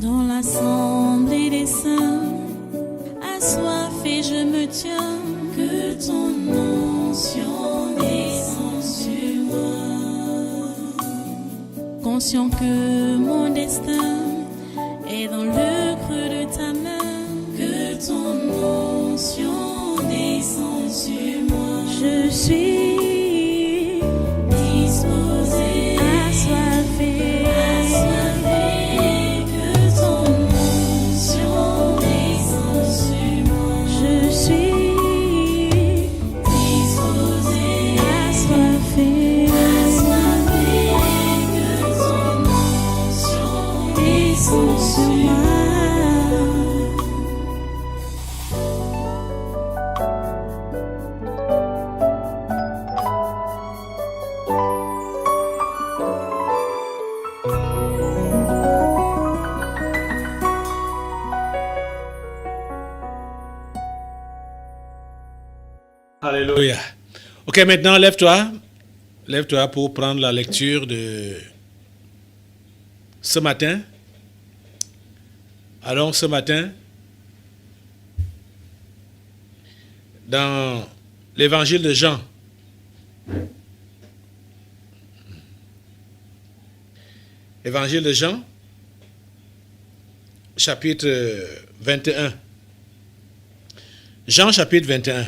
Dans l'assemblée des saints, assoiffé je me tiens, que ton onction descende sur moi. Conscient que mon destin est dans le creux de ta main, que ton onction descende sur moi. Je suis disposé, assoiffé, que ton onction descende sur moi. Je suis disposé, assoiffé, que ton onction descende sur moi. Alléluia. Ok, maintenant lève-toi. Lève-toi pour prendre la lecture de ce matin. Alors ce matin, dans l'évangile de Jean, évangile de Jean, chapitre 21. Jean chapitre 21.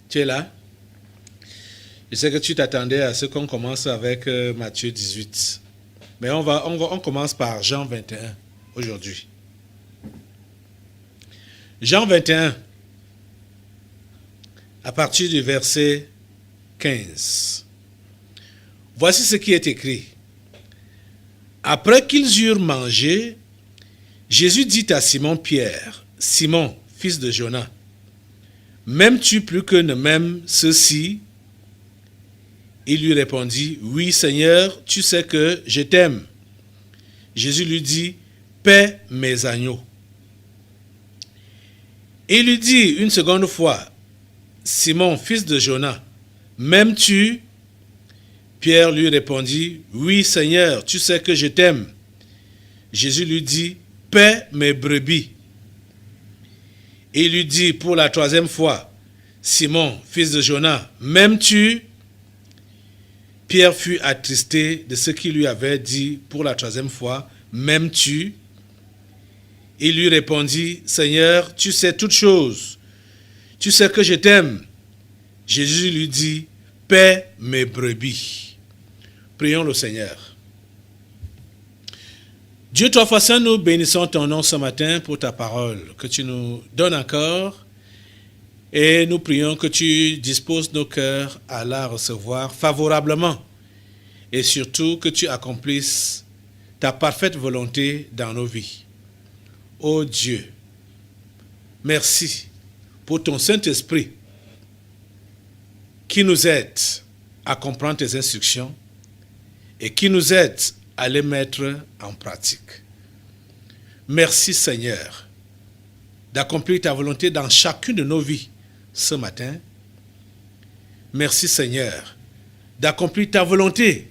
Tu es là? Je sais que tu t'attendais à ce qu'on commence avec Matthieu 18. Mais on commence par Jean 21 aujourd'hui. Jean 21, à partir du verset 15. Voici ce qui est écrit. Après qu'ils eurent mangé, Jésus dit à Simon-Pierre, « Simon, fils de Jonas, m'aimes-tu plus que ne m'aiment ceux-ci » Il lui répondit, « Oui, Seigneur, tu sais que je t'aime. » Jésus lui dit, « Paie mes agneaux. » Il lui dit une seconde fois, « Simon, fils de Jonas, m'aimes-tu » Pierre lui répondit, « Oui, Seigneur, tu sais que je t'aime. » Jésus lui dit, « Paie mes brebis. » Il lui dit pour la troisième fois, « Simon, fils de Jonas, m'aimes-tu » Pierre fut attristé de ce qu'il lui avait dit pour la troisième fois, « M'aimes-tu » Il lui répondit, « Seigneur, tu sais toutes choses. Tu sais que je t'aime. » Jésus lui dit, « Paie mes brebis. » Prions le Seigneur. Dieu Toi-Foi Saint, nous bénissons ton nom ce matin pour ta parole que tu nous donnes encore et nous prions que tu disposes nos cœurs à la recevoir favorablement et surtout que tu accomplisses ta parfaite volonté dans nos vies. Ô Dieu, merci pour ton Saint-Esprit qui nous aide à comprendre tes instructions et qui nous aide à les mettre en pratique. Merci Seigneur d'accomplir ta volonté dans chacune de nos vies ce matin. Merci Seigneur d'accomplir ta volonté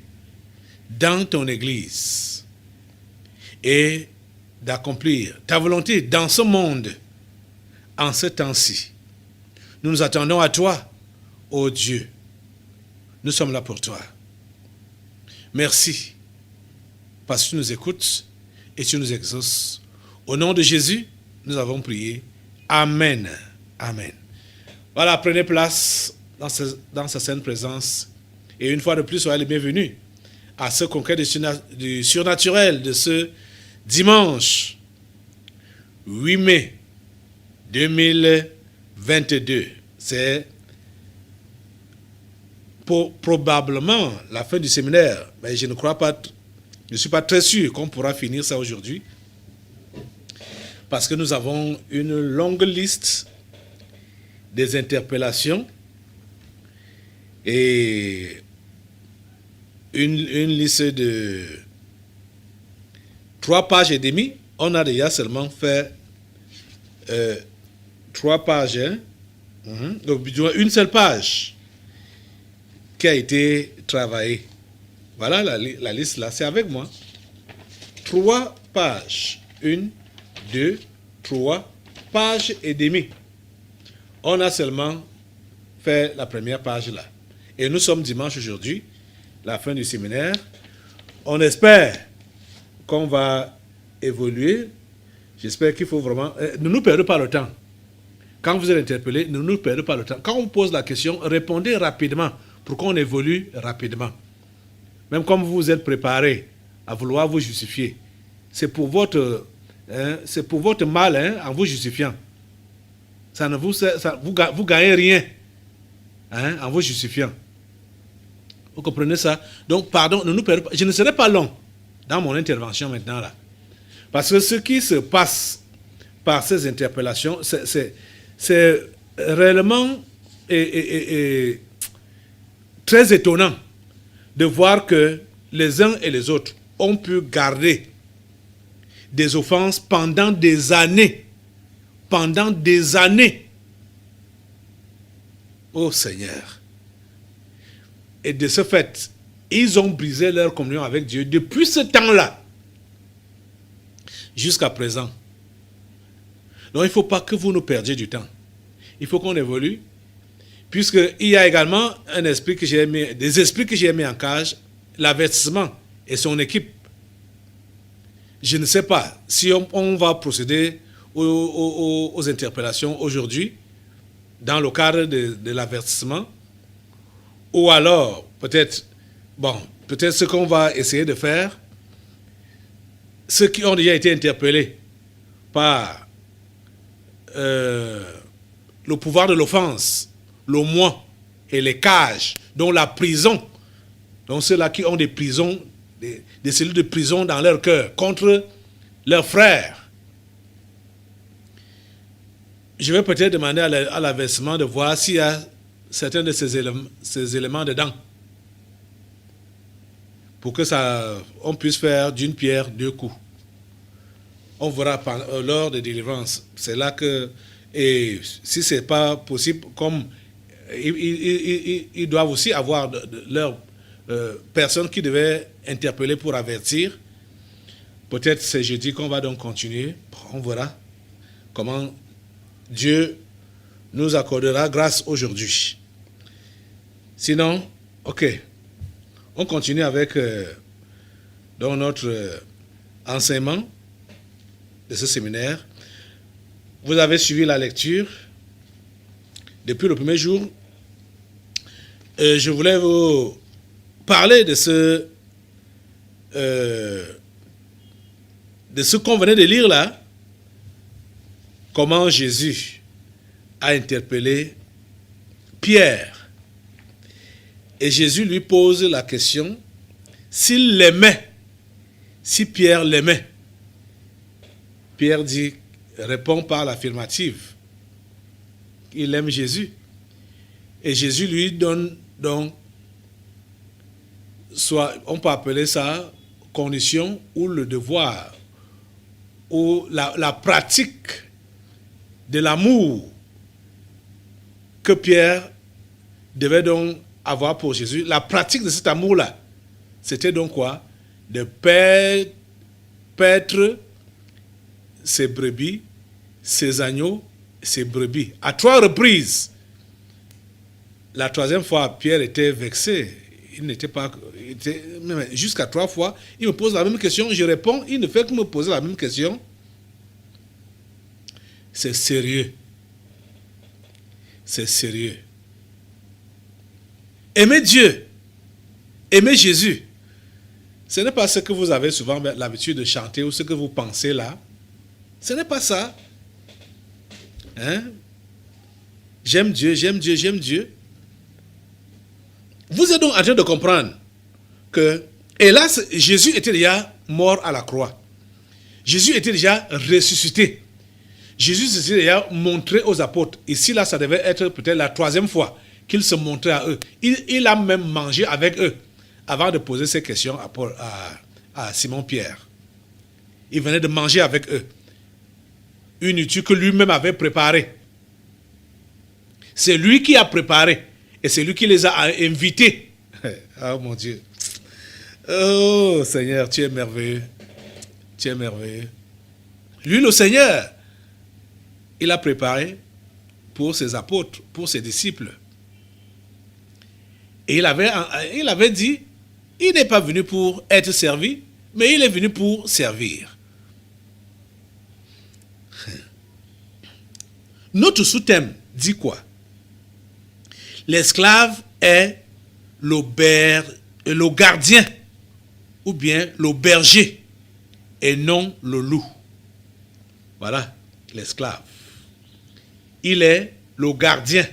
dans ton Église et d'accomplir ta volonté dans ce monde en ce temps-ci. Nous nous attendons à toi, ô Dieu. Nous sommes là pour toi. Merci parce que tu nous écoutes et tu nous exauces. Au nom de Jésus, nous avons prié. Amen. Amen. Voilà, prenez place dans sa sainte présence. Et une fois de plus, soyez les bienvenus à ce congrès du surnaturel de ce dimanche 8 mai 2022. C'est probablement la fin du séminaire, mais je ne crois pas, je ne suis pas très sûr qu'on pourra finir ça aujourd'hui, parce que nous avons une longue liste des interpellations et une liste de 3 pages et demie. On a déjà seulement fait 3 pages, hein? Donc une seule page qui a été travaillée. Voilà la liste là, c'est avec moi. 3 pages. 1, 2, 3 pages et demie. On a seulement fait la première page là. Et nous sommes dimanche aujourd'hui, la fin du séminaire. On espère qu'on va évoluer. J'espère qu'il faut vraiment... ne nous perdons pas le temps. Quand vous êtes interpellé, ne nous perdons pas le temps. Quand on pose la question, répondez rapidement pour qu'on évolue rapidement. Même comme vous vous êtes préparé à vouloir vous justifier. C'est pour votre mal en vous justifiant. Vous gagnez rien en vous justifiant. Vous comprenez ça? Donc, pardon, ne nous perdons pas. Je ne serai pas long dans mon intervention maintenant là. Parce que ce qui se passe par ces interpellations, c'est réellement très étonnant de voir que les uns et les autres ont pu garder des offenses pendant des années. Pendant des années. Oh Seigneur. Et de ce fait, ils ont brisé leur communion avec Dieu depuis ce temps-là jusqu'à présent. Donc il ne faut pas que vous nous perdiez du temps. Il faut qu'on évolue, puisqu'il y a également un esprit que j'ai mis, des esprits que j'ai mis en cage, l'avertissement et son équipe. Je ne sais pas si on va procéder aux interpellations aujourd'hui dans le cadre de l'avertissement, ou alors peut-être ce qu'on va essayer de faire, ceux qui ont déjà été interpellés par le pouvoir de l'offense, le moi et les cages, dont la prison, donc ceux-là qui ont des prisons, des cellules de prison dans leur cœur contre leurs frères. Je vais peut-être demander à l'avertissement de voir s'il y a certains de ces éléments dedans, pour que on puisse faire d'une pierre deux coups. On verra lors des délivrances. C'est là que, et si ce n'est pas possible, comme ils doivent aussi avoir leurs personnes qui devaient interpeller pour avertir. Peut-être c'est jeudi qu'on va donc continuer. On verra comment Dieu nous accordera grâce aujourd'hui. Sinon, ok, on continue avec dans notre enseignement de ce séminaire. Vous avez suivi la lecture depuis le premier jour. Je voulais vous parler de ce qu'on venait de lire là, comment Jésus a interpellé Pierre. Et Jésus lui pose la question s'il l'aimait, si Pierre l'aimait. Pierre répond par l'affirmative. Il aime Jésus. Et Jésus lui donne donc, on peut appeler ça condition ou le devoir, ou la pratique de l'amour que Pierre devait donc avoir pour Jésus. La pratique de cet amour-là, c'était donc quoi? De paître ses brebis, ses agneaux, ses brebis. À 3 reprises. La 3e fois, Pierre était vexé. Il n'était pas... Jusqu'à 3 fois, il me pose la même question, je réponds, il ne fait que me poser la même question. C'est sérieux. C'est sérieux. Aimer Dieu, aimer Jésus, ce n'est pas ce que vous avez souvent l'habitude de chanter ou ce que vous pensez là. Ce n'est pas ça. Hein? J'aime Dieu, j'aime Dieu, j'aime Dieu. Vous êtes donc en train de comprendre que, hélas, Jésus était déjà mort à la croix. Jésus était déjà ressuscité. Jésus s'était déjà montré aux apôtres. Ici, là, ça devait être peut-être la 3e fois qu'il se montrait à eux. Il a même mangé avec eux avant de poser ces questions à Simon-Pierre. Il venait de manger avec eux. Une nourriture que lui-même avait préparée. C'est lui qui a préparé. Et c'est lui qui les a invités. Oh mon Dieu. Oh Seigneur, tu es merveilleux. Tu es merveilleux. Lui, le Seigneur, il a préparé pour ses apôtres, pour ses disciples. Et il avait dit, il n'est pas venu pour être servi, mais il est venu pour servir. Notre sous-thème dit quoi? L'esclave est le gardien ou bien le berger et non le loup. Voilà, l'esclave. Il est le gardien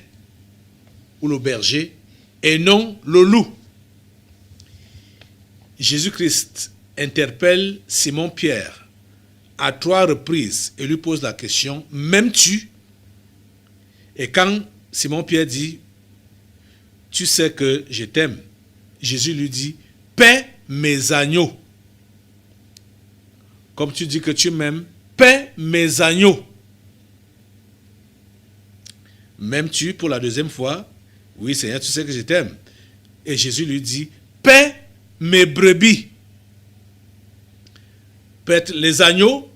ou le berger et non le loup. Jésus-Christ interpelle Simon-Pierre à 3 reprises et lui pose la question, m'aimes-tu? Et quand Simon-Pierre dit, tu sais que je t'aime, Jésus lui dit, paie mes agneaux. Comme tu dis que tu m'aimes, paie mes agneaux. M'aimes-tu pour la deuxième fois? Oui, Seigneur, tu sais que je t'aime. Et Jésus lui dit, paie mes brebis. Peut-être les agneaux,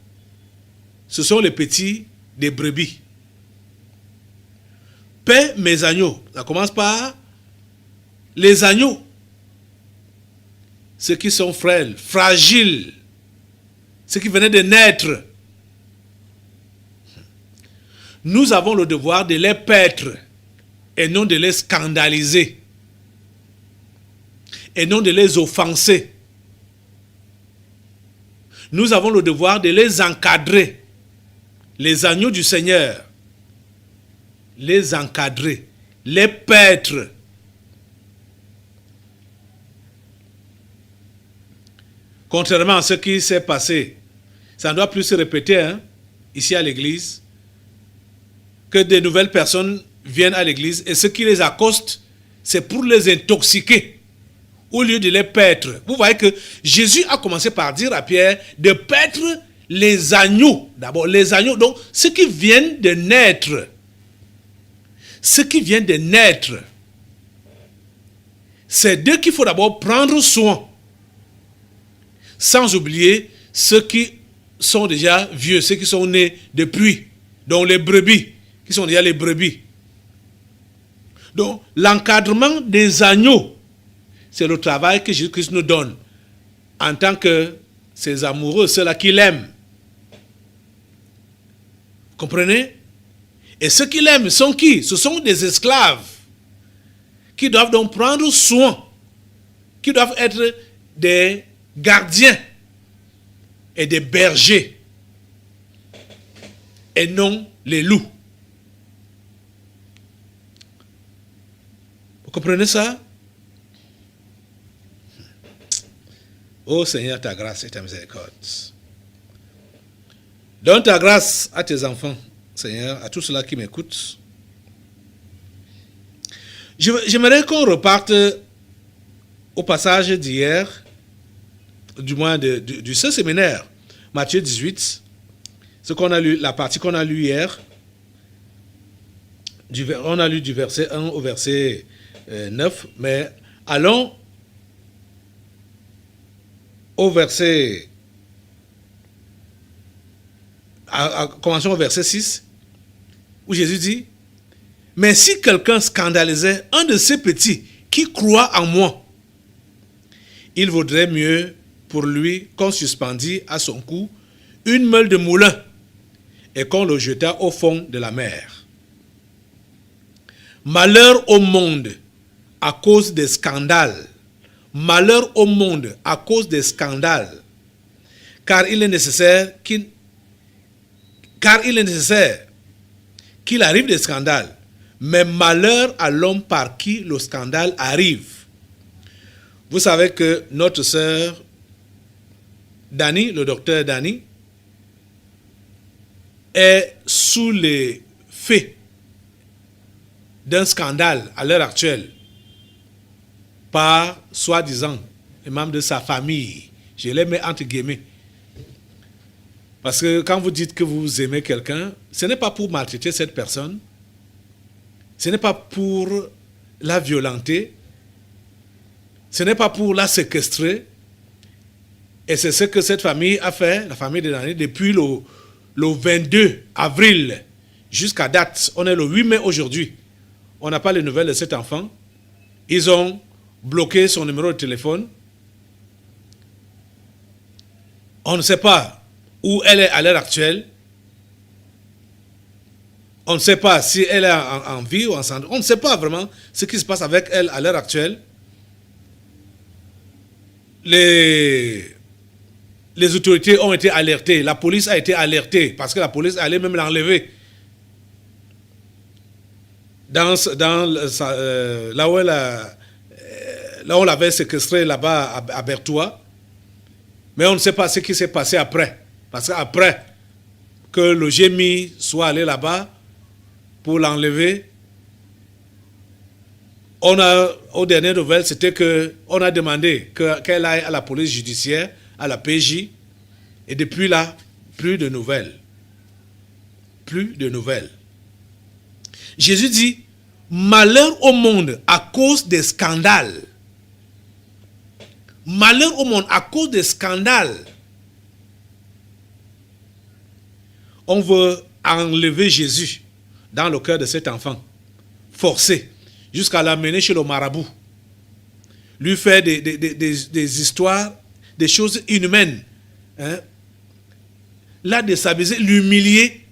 ce sont les petits des brebis. Paie mes agneaux. Ça commence par les agneaux. Ceux qui sont frêles, fragiles, ceux qui venaient de naître. Nous avons le devoir de les paître et non de les scandaliser et non de les offenser. Nous avons le devoir de les encadrer, les agneaux du Seigneur, les encadrer, les paître. Contrairement à ce qui s'est passé, ça ne doit plus se répéter ici à l'église, que de nouvelles personnes viennent à l'église et ce qui les accoste, c'est pour les intoxiquer au lieu de les paître. Vous voyez que Jésus a commencé par dire à Pierre de paître les agneaux. D'abord, les agneaux, donc ceux qui viennent de naître. Ceux qui viennent de naître. C'est d'eux qu'il faut d'abord prendre soin. Sans oublier ceux qui sont déjà vieux, ceux qui sont nés depuis, dont les brebis, qui sont déjà les brebis. Donc, l'encadrement des agneaux, c'est le travail que Jésus-Christ nous donne en tant que ses amoureux, ceux-là qui l'aiment. Vous comprenez? Et ceux qui l'aiment sont qui? Ce sont des esclaves qui doivent donc prendre soin, qui doivent être des gardiens et des bergers et non les loups. Vous comprenez ça? Ô Seigneur, ta grâce et ta miséricorde. Donne ta grâce à tes enfants, Seigneur, à tous ceux-là qui m'écoutent. J'aimerais qu'on reparte au passage d'hier, du moins du ce séminaire, Matthieu 18, ce qu'on a lu, la partie qu'on a lue hier. On a lu du verset 1 au verset 9, mais allons au verset, commençons au verset 6, où Jésus dit, mais si quelqu'un scandalisait un de ces petits qui croit en moi, il vaudrait mieux pour lui qu'on suspendît à son cou une meule de moulin et qu'on le jetât au fond de la mer. Malheur au monde à cause des scandales. Malheur au monde à cause des scandales. Car il est nécessaire qu'il arrive des scandales. Mais malheur à l'homme par qui le scandale arrive. Vous savez que notre sœur Dani, le docteur Dani, est sous les faits d'un scandale à l'heure actuelle par, soi-disant, les membres de sa famille. Je les mets entre guillemets. Parce que quand vous dites que vous aimez quelqu'un, ce n'est pas pour maltraiter cette personne, ce n'est pas pour la violenter, ce n'est pas pour la séquestrer, Et c'est ce que cette famille a fait, la famille de Daniel, depuis le 22 avril jusqu'à date. On est le 8 mai aujourd'hui. On n'a pas les nouvelles de cet enfant. Ils ont bloqué son numéro de téléphone. On ne sait pas où elle est à l'heure actuelle. On ne sait pas si elle est en vie ou en santé. On ne sait pas vraiment ce qui se passe avec elle à l'heure actuelle. Les autorités ont été alertées. La police a été alertée parce que la police allait même l'enlever. Là où on l'avait séquestré là-bas à Berthoua. Mais on ne sait pas ce qui s'est passé après. Parce qu'après que le GMI soit allé là-bas pour l'enlever, aux dernières nouvelles, c'était qu'on a demandé qu'elle aille à la police judiciaire, à la PJ, et depuis là, plus de nouvelles. Plus de nouvelles. Jésus dit, malheur au monde à cause des scandales. Malheur au monde à cause des scandales. On veut enlever Jésus dans le cœur de cet enfant, forcer, jusqu'à l'amener chez le marabout, lui faire des histoires, des choses inhumaines, hein? La déshabiller, l'humilier,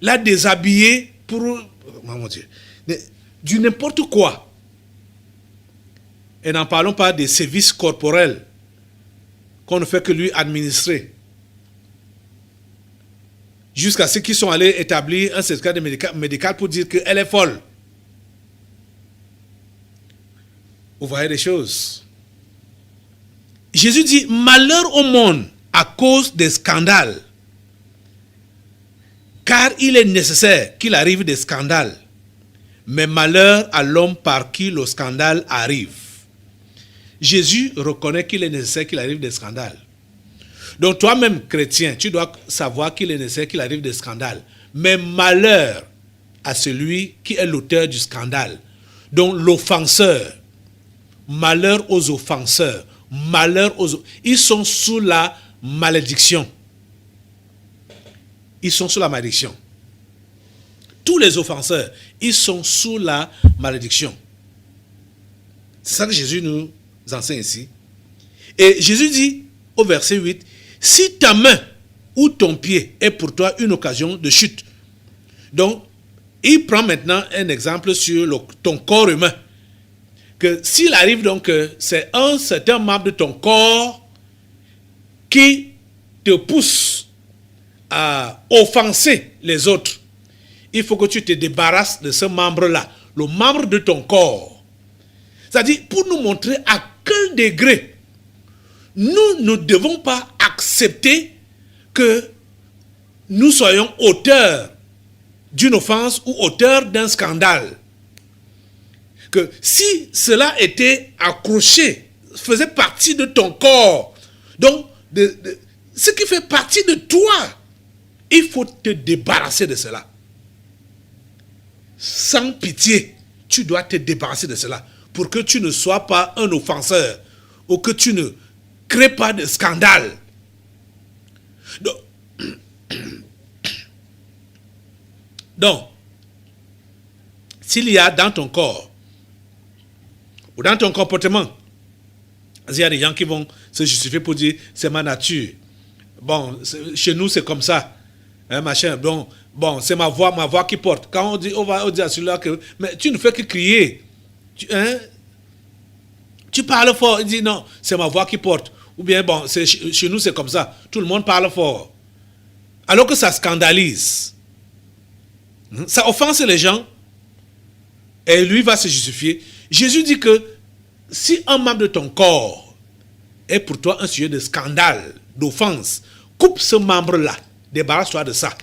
la déshabiller pour, mon Dieu, du n'importe quoi. Et n'en parlons pas des services corporels qu'on ne fait que lui administrer. Jusqu'à ceux qui sont allés établir un certificat médical pour dire qu'elle est folle. Vous voyez des choses. Jésus dit, malheur au monde à cause des scandales. Car il est nécessaire qu'il arrive des scandales. Mais malheur à l'homme par qui le scandale arrive. Jésus reconnaît qu'il est nécessaire qu'il arrive des scandales. Donc toi-même, chrétien, tu dois savoir qu'il est nécessaire qu'il arrive des scandales. Mais malheur à celui qui est l'auteur du scandale. Donc l'offenseur. Malheur aux offenseurs. Malheur aux... Ils sont sous la malédiction. Ils sont sous la malédiction. Tous les offenseurs, ils sont sous la malédiction. C'est ça que Jésus nous enseigne ici. Et Jésus dit au verset 8, si ta main ou ton pied est pour toi une occasion de chute. Donc, il prend maintenant un exemple sur ton corps humain. Que s'il arrive donc que c'est un certain membre de ton corps qui te pousse à offenser les autres, il faut que tu te débarrasses de ce membre-là, le membre de ton corps. C'est-à-dire, pour nous montrer à quel degré nous ne devons pas accepter que nous soyons auteurs d'une offense ou auteurs d'un scandale. Que si cela était accroché, faisait partie de ton corps, donc ce qui fait partie de toi, il faut te débarrasser de cela. Sans pitié, tu dois te débarrasser de cela pour que tu ne sois pas un offenseur ou que tu ne crées pas de scandale. Donc, s'il y a dans ton corps ou dans ton comportement, il y a des gens qui vont se justifier pour dire c'est ma nature. Bon, chez nous c'est comme ça. Hein, machin. Bon, c'est ma voix qui porte. Quand on va dire à celui-là que mais tu ne fais que crier. Tu parles fort. Il dit non, c'est ma voix qui porte. Ou bien bon, chez nous c'est comme ça. Tout le monde parle fort. Alors que ça scandalise. Ça offense les gens. Et lui va se justifier. Jésus dit que si un membre de ton corps est pour toi un sujet de scandale, d'offense, coupe ce membre-là. Débarrasse-toi de ça.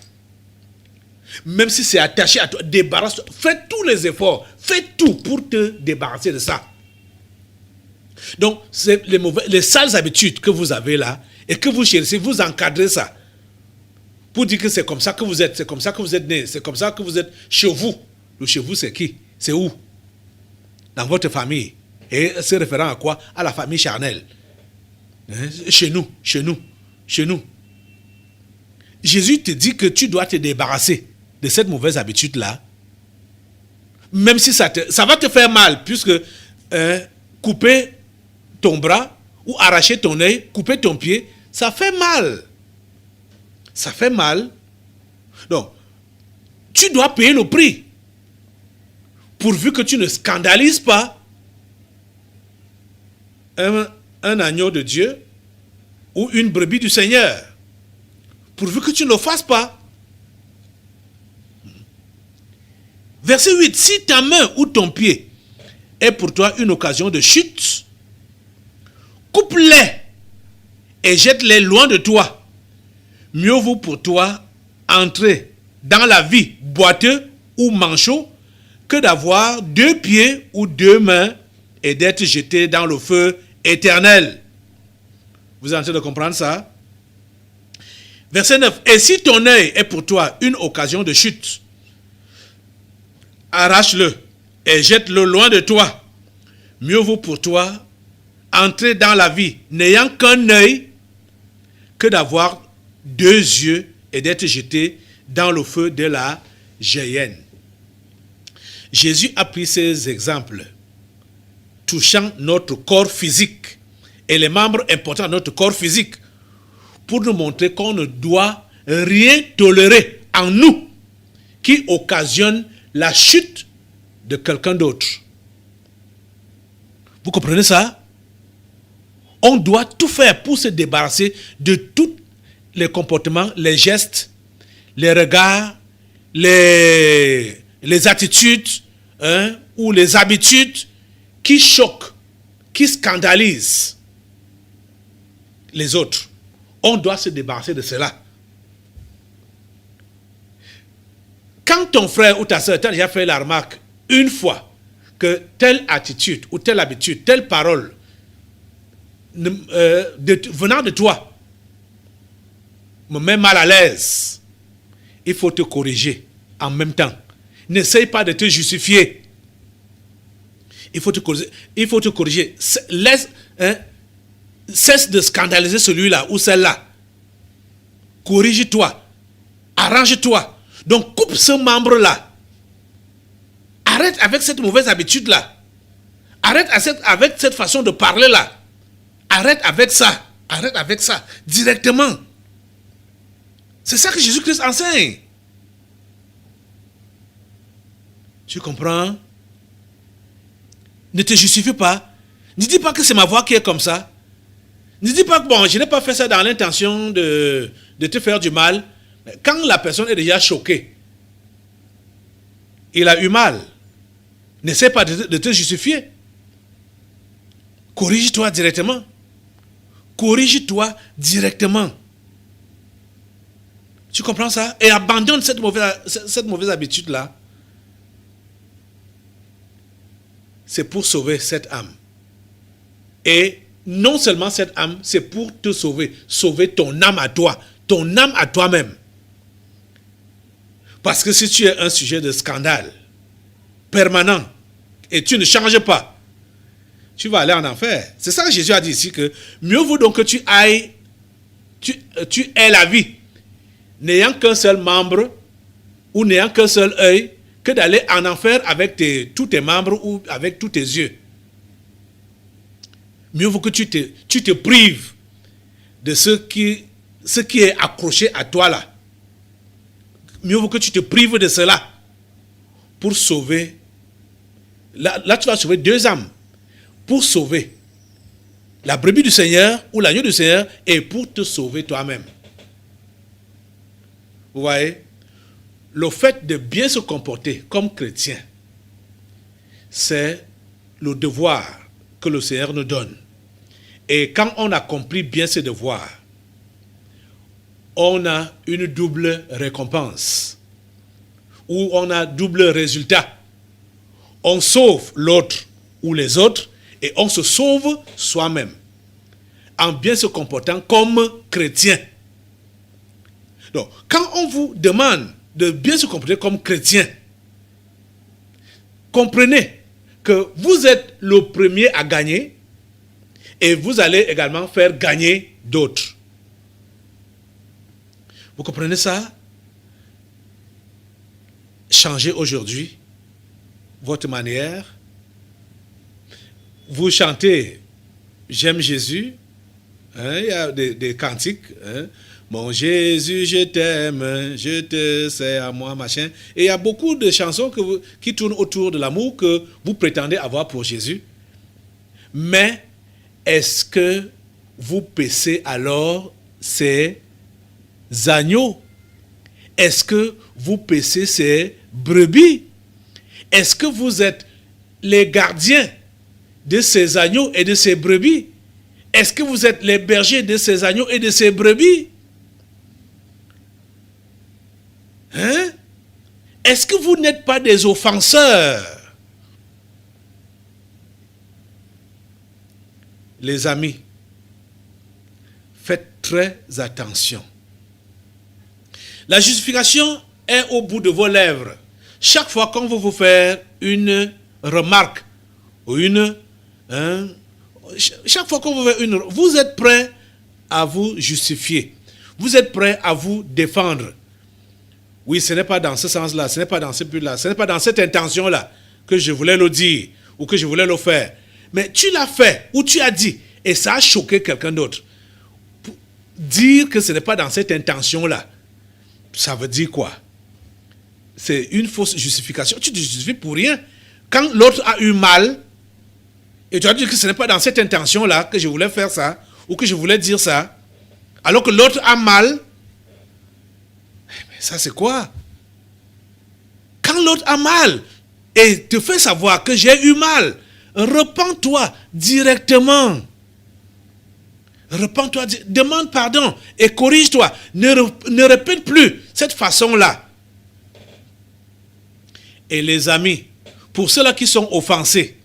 Même si c'est attaché à toi, débarrasse-toi. Fais tous les efforts. Fais tout pour te débarrasser de ça. Donc, c'est les sales habitudes que vous avez là et que vous cherchez, vous encadrez ça. Pour dire que c'est comme ça que vous êtes, c'est comme ça que vous êtes né, c'est comme ça que vous êtes chez vous. Le chez vous, c'est qui? C'est où? Dans votre famille. Et c'est référent à quoi? À la famille charnelle. Chez nous. Jésus te dit que tu dois te débarrasser de cette mauvaise habitude-là. Même si ça va te faire mal, puisque couper ton bras ou arracher ton œil, couper ton pied, ça fait mal. Ça fait mal. Donc, tu dois payer le prix. Pourvu que tu ne scandalises pas un agneau de Dieu ou une brebis du Seigneur. Pourvu que tu ne le fasses pas. Verset 8. Si ta main ou ton pied est pour toi une occasion de chute, coupe-les et jette-les loin de toi. Mieux vaut pour toi entrer dans la vie boiteux ou manchot que d'avoir 2 pieds ou 2 mains et d'être jeté dans le feu éternel. Vous êtes en train de comprendre ça? Verset 9. Et si ton œil est pour toi une occasion de chute, arrache-le et jette-le loin de toi. Mieux vaut pour toi entrer dans la vie n'ayant qu'un œil que d'avoir 2 yeux et d'être jeté dans le feu de la géhenne. Jésus a pris ces exemples touchant notre corps physique et les membres importants de notre corps physique pour nous montrer qu'on ne doit rien tolérer en nous qui occasionne la chute de quelqu'un d'autre. Vous comprenez ça? On doit tout faire pour se débarrasser de tous les comportements, les gestes, les regards, les attitudes ou les habitudes qui choquent, qui scandalisent les autres. On doit se débarrasser de cela. Quand ton frère ou ta soeur t'a déjà fait la remarque une fois que telle attitude ou telle habitude, telle parole venant de toi me met mal à l'aise, il faut te corriger en même temps. N'essaye pas de te justifier. Il faut te corriger. Cesse de scandaliser celui-là ou celle-là. Corrige-toi. Arrange-toi. Donc coupe ce membre-là. Arrête avec cette mauvaise habitude-là. Arrête avec cette façon de parler-là. Arrête avec ça. Arrête avec ça. Directement. C'est ça que Jésus-Christ enseigne. Tu comprends? Ne te justifie pas. Ne dis pas que c'est ma voix qui est comme ça. Ne dis pas que bon, je n'ai pas fait ça dans l'intention de te faire du mal. Quand la personne est déjà choquée, il a eu mal. N'essaie pas de te justifier. Corrige-toi directement. Corrige-toi directement. Tu comprends ça? Et abandonne cette mauvaise habitude-là. C'est pour sauver cette âme. Et non seulement cette âme, c'est pour te sauver. Sauver ton âme à toi. Ton âme à toi-même. Parce que si tu es un sujet de scandale permanent et tu ne changes pas, tu vas aller en enfer. C'est ça que Jésus a dit ici, que mieux vaut donc que tu aies la vie n'ayant qu'un seul membre ou n'ayant qu'un seul œil que d'aller en enfer avec tous tes membres ou avec tous tes yeux. Mieux vaut que tu te prives de ce qui est accroché à toi là. Mieux vaut que tu te prives de cela pour sauver. Là, tu vas sauver 2 âmes. Pour sauver la brebis du Seigneur ou l'agneau du Seigneur et pour te sauver toi-même. Vous voyez? Le fait de bien se comporter comme chrétien, c'est le devoir que le Seigneur nous donne. Et quand on accomplit bien ce devoir, on a une double récompense, ou on a double résultat. On sauve l'autre ou les autres, et on se sauve soi-même, en bien se comportant comme chrétien. Donc, quand on vous demande de bien se comporter comme chrétien, comprenez que vous êtes le premier à gagner Et vous allez également faire gagner d'autres. Vous comprenez ça? Changez aujourd'hui votre manière. Vous chantez « J'aime Jésus ». Il y a des cantiques. Mon Jésus, je t'aime, je te sais à moi, machin. Et il y a beaucoup de chansons qui tournent autour de l'amour que vous prétendez avoir pour Jésus. Mais est-ce que vous paissez alors ces agneaux? Est-ce que vous paissez ces brebis? Est-ce que vous êtes les gardiens de ces agneaux et de ces brebis? Est-ce que vous êtes les bergers de ces agneaux et de ces brebis? Hein? Est-ce que vous n'êtes pas des offenseurs? Les amis, faites très attention. La justification est au bout de vos lèvres. Chaque fois qu'on veut vous faire une remarque ou chaque fois qu'on veut faire vous êtes prêt à vous justifier. Vous êtes prêt à vous défendre. Oui, ce n'est pas dans ce sens-là, ce n'est pas dans ce but-là, ce n'est pas dans cette intention-là que je voulais le dire ou que je voulais le faire. Mais tu l'as fait ou tu as dit et ça a choqué quelqu'un d'autre. Dire que ce n'est pas dans cette intention-là, ça veut dire quoi? C'est une fausse justification. Tu te justifies pour rien. Quand l'autre a eu mal, et tu as dit que ce n'est pas dans cette intention-là que je voulais faire ça, ou que je voulais dire ça, alors que l'autre a mal, mais ça c'est quoi? Quand l'autre a mal, et te fait savoir que j'ai eu mal, repens-toi directement. Repens-toi, demande pardon et corrige-toi. Ne répète plus cette façon-là. Et les amis, pour ceux-là qui sont offensés,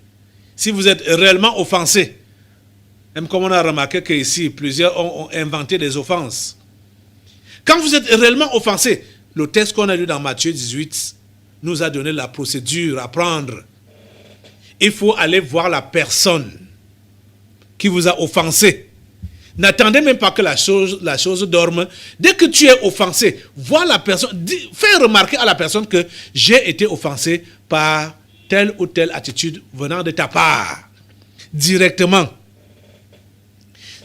si vous êtes réellement offensés, même comme on a remarqué qu'ici, plusieurs ont inventé des offenses. Quand vous êtes réellement offensés, le texte qu'on a lu dans Matthieu 18 nous a donné la procédure à prendre. Il faut aller voir la personne qui vous a offensé. N'attendez même pas que la chose dorme. Dès que tu es offensé, vois la personne, fais remarquer à la personne que j'ai été offensé par telle ou telle attitude venant de ta part. Directement.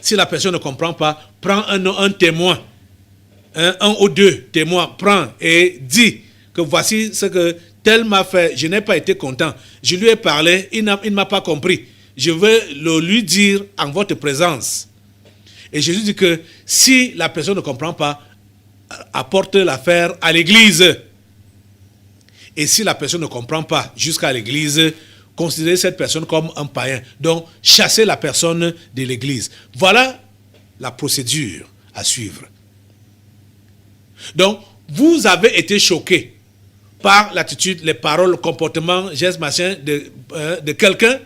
Si la personne ne comprend pas, prends un témoin. Un ou deux témoins, prends et dis que voici ce que tel m'a fait. Je n'ai pas été content. Je lui ai parlé, il ne m'a pas compris. Je vais le lui dire en votre présence. Et Jésus dit que si la personne ne comprend pas, apporte l'affaire à l'église. Et si la personne ne comprend pas jusqu'à l'église, considérez cette personne comme un païen. Donc, chassez la personne de l'église. Voilà la procédure à suivre. Donc, vous avez été choqué par l'attitude, les paroles, le comportement, geste, machin de quelqu'un.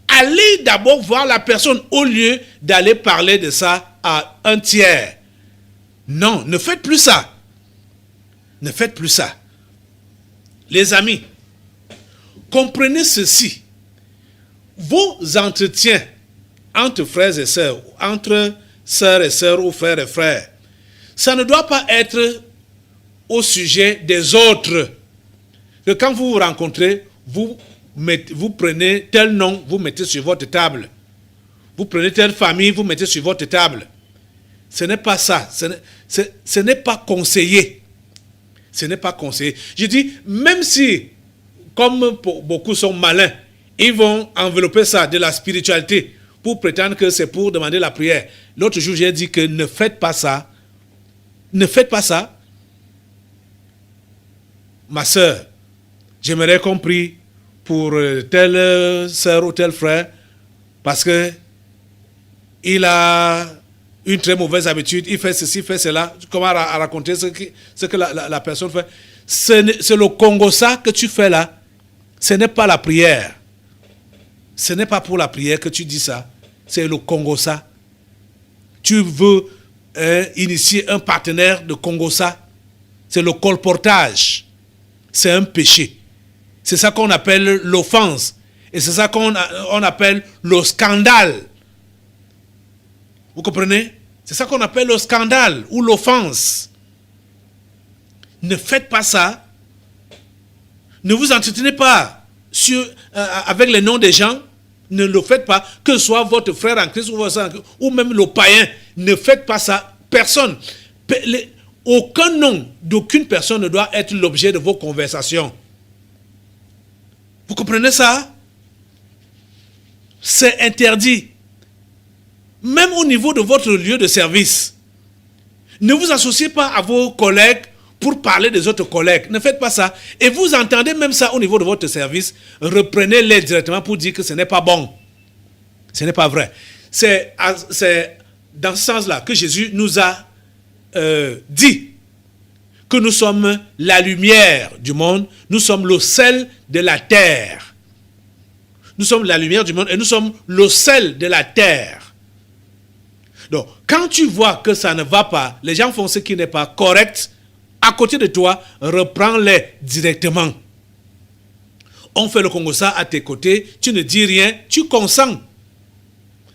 Allez d'abord voir la personne au lieu d'aller parler de ça à un tiers. Non, ne faites plus ça. Ne faites plus ça. Les amis, comprenez ceci. Vos entretiens entre frères et sœurs, entre sœurs et sœurs ou frères et frères, ça ne doit pas être au sujet des autres. Que quand vous vous rencontrez, vous prenez tel nom, vous mettez sur votre table. Vous prenez telle famille, vous mettez sur votre table. Ce n'est pas ça. Ce n'est pas conseillé. Ce n'est pas conseillé. Je dis, même si, comme beaucoup sont malins, ils vont envelopper ça de la spiritualité pour prétendre que c'est pour demander la prière. L'autre jour, j'ai dit que ne faites pas ça. Ne faites pas ça. Ma soeur, j'aimerais qu'on prie pour telle sœur ou tel frère parce que il a une très mauvaise habitude, il fait ceci, fait cela. Comment à raconter ce que la personne fait. C'est le Congo ça que tu fais là. Ce n'est pas la prière. Ce n'est pas pour la prière que tu dis ça. C'est le Congo ça. Tu veux initier un partenaire de Congo ça. C'est le colportage. C'est un péché. C'est ça qu'on appelle l'offense. Et c'est ça qu'on appelle le scandale. Vous comprenez? C'est ça qu'on appelle le scandale ou l'offense. Ne faites pas ça. Ne vous entretenez pas avec les noms des gens. Ne le faites pas, que ce soit votre frère en Christ ou même le païen. Ne faites pas ça. Personne. Aucun nom d'aucune personne ne doit être l'objet de vos conversations. Vous comprenez ça? C'est interdit. Même au niveau de votre lieu de service. Ne vous associez pas à vos collègues pour parler des autres collègues. Ne faites pas ça. Et vous entendez même ça au niveau de votre service, reprenez-les directement pour dire que ce n'est pas bon. Ce n'est pas vrai. C'est dans ce sens-là que Jésus nous a dit que nous sommes la lumière du monde, nous sommes le sel de la terre. Nous sommes la lumière du monde et nous sommes le sel de la terre. Donc, quand tu vois que ça ne va pas, les gens font ce qui n'est pas correct, à côté de toi, reprends-les directement. On fait le Congo-ça à tes côtés, tu ne dis rien, tu consens.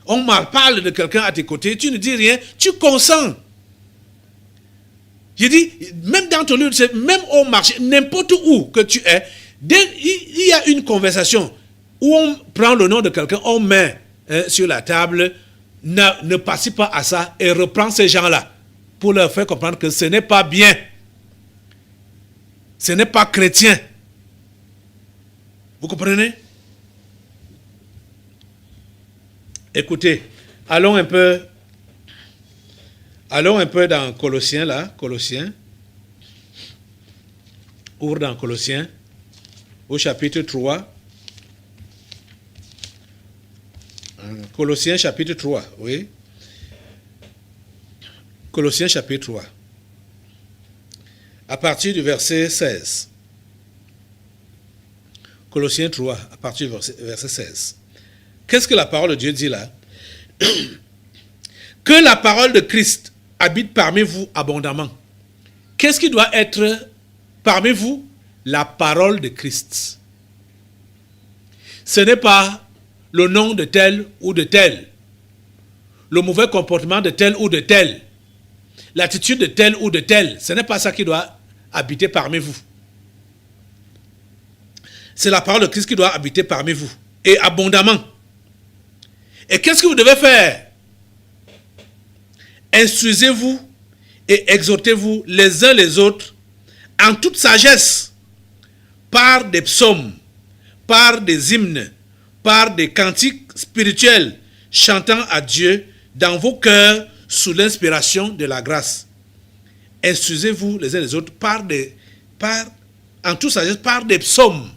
On parle de quelqu'un à tes côtés, tu ne dis rien, tu consens. Je dis, même dans ton lieu, même au marché, n'importe où que tu es, il y a une conversation où on prend le nom de quelqu'un, on met sur la table, ne participe pas à ça et reprend ces gens-là pour leur faire comprendre que ce n'est pas bien. Ce n'est pas chrétien. Vous comprenez? Écoutez, allons un peu dans Colossiens là, Colossiens. Ouvre dans Colossiens au chapitre 3. Colossiens chapitre 3, oui. Colossiens chapitre 3. À partir du verset 16. Colossiens 3, à partir du verset 16. Qu'est-ce que la parole de Dieu dit là? Que la parole de Christ habite parmi vous abondamment. Qu'est-ce qui doit être parmi vous? La parole de Christ. Ce n'est pas le nom de tel ou de tel, le mauvais comportement de tel ou de tel, l'attitude de tel ou de tel. Ce n'est pas ça qui doit habiter parmi vous. C'est la parole de Christ qui doit habiter parmi vous, et abondamment. Et qu'est-ce que vous devez faire? Instruisez-vous et exhortez-vous les uns les autres en toute sagesse, par des psaumes, par des hymnes, par des cantiques spirituels, chantant à Dieu dans vos cœurs sous l'inspiration de la grâce. Instruisez-vous les uns les autres en toute sagesse, par des psaumes.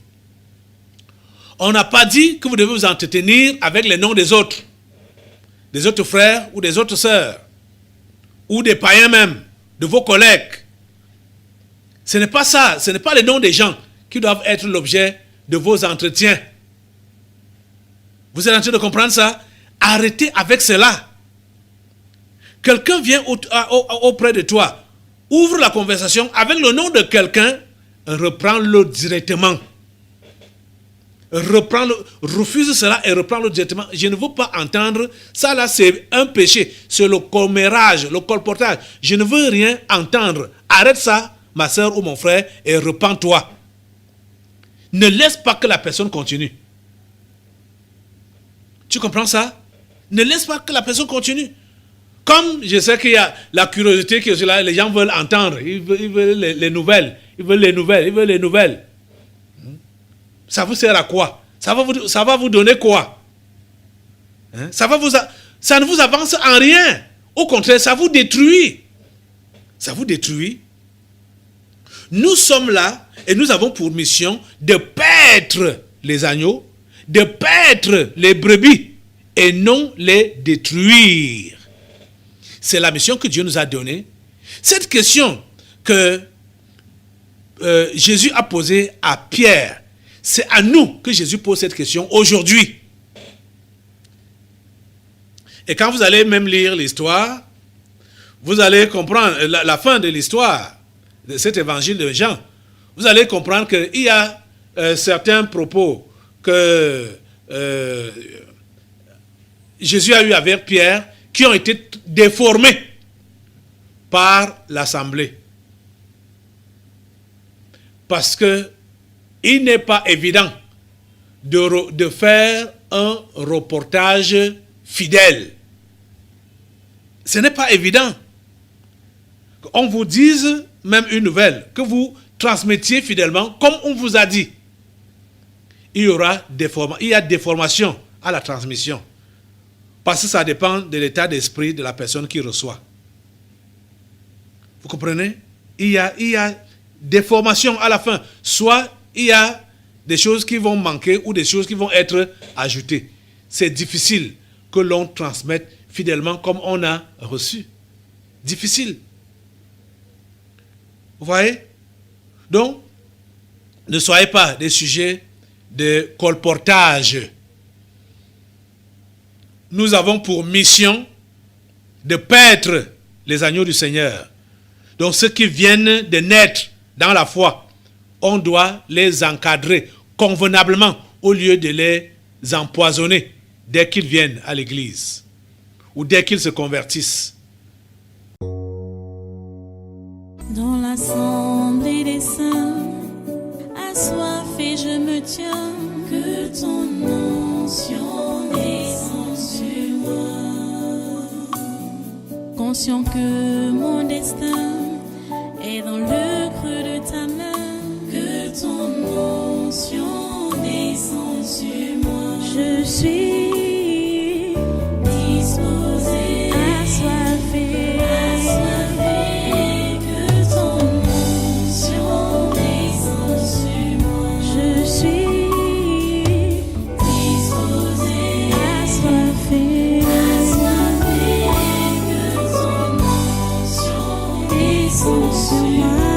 On n'a pas dit que vous devez vous entretenir avec les noms des autres frères ou des autres sœurs, ou des païens même, de vos collègues. Ce n'est pas ça, ce n'est pas les noms des gens qui doivent être l'objet de vos entretiens. Vous êtes en train de comprendre ça? Arrêtez avec cela. Quelqu'un vient auprès de toi, ouvre la conversation avec le nom de quelqu'un, reprends-le directement. Refuse cela et reprends-le directement. Je ne veux pas entendre ça là, c'est un péché, c'est le commérage, le colportage. Je ne veux rien entendre. Arrête ça, ma soeur ou mon frère, et repens-toi. Ne laisse pas que la personne continue. Tu comprends ça? Ne laisse pas que la personne continue. Comme je sais qu'il y a la curiosité qui est là, les gens veulent entendre, ils veulent les nouvelles, ils veulent les nouvelles. Ça vous sert à quoi? Ça va vous donner quoi? Hein? Ça ne vous avance en rien. Au contraire, ça vous détruit. Ça vous détruit. Nous sommes là et nous avons pour mission de paître les agneaux, de paître les brebis et non les détruire. C'est la mission que Dieu nous a donnée. Cette question que Jésus a posée à Pierre, c'est à nous que Jésus pose cette question aujourd'hui. Et quand vous allez même lire l'histoire, vous allez comprendre la fin de l'histoire de cet évangile de Jean. Vous allez comprendre qu'il y a certains propos que Jésus a eu avec Pierre qui ont été déformés par l'Assemblée. Parce que il n'est pas évident de faire un reportage fidèle. Ce n'est pas évident. Qu'on vous dise même une nouvelle, que vous transmettiez fidèlement, comme on vous a dit. Il y a déformation à la transmission. Parce que ça dépend de l'état d'esprit de la personne qui reçoit. Vous comprenez? Il y a déformation à la fin. Soit il y a des choses qui vont manquer ou des choses qui vont être ajoutées. C'est difficile que l'on transmette fidèlement comme on a reçu. Difficile. Vous voyez? Donc, ne soyez pas des sujets de colportage. Nous avons pour mission de paître les agneaux du Seigneur. Donc, ceux qui viennent de naître dans la foi, on doit les encadrer convenablement au lieu de les empoisonner dès qu'ils viennent à l'église ou dès qu'ils se convertissent. Dans l'assemblée des saints, assoiffé je me tiens, que ton onction descende sur moi. Conscient que mon destin est dans le creux de ta main, que ton onction descende sur moi. Je suis disposé, assoiffé, que ton onction descende sur moi. Je suis disposé, assoiffé, que ton onction descende sur moi.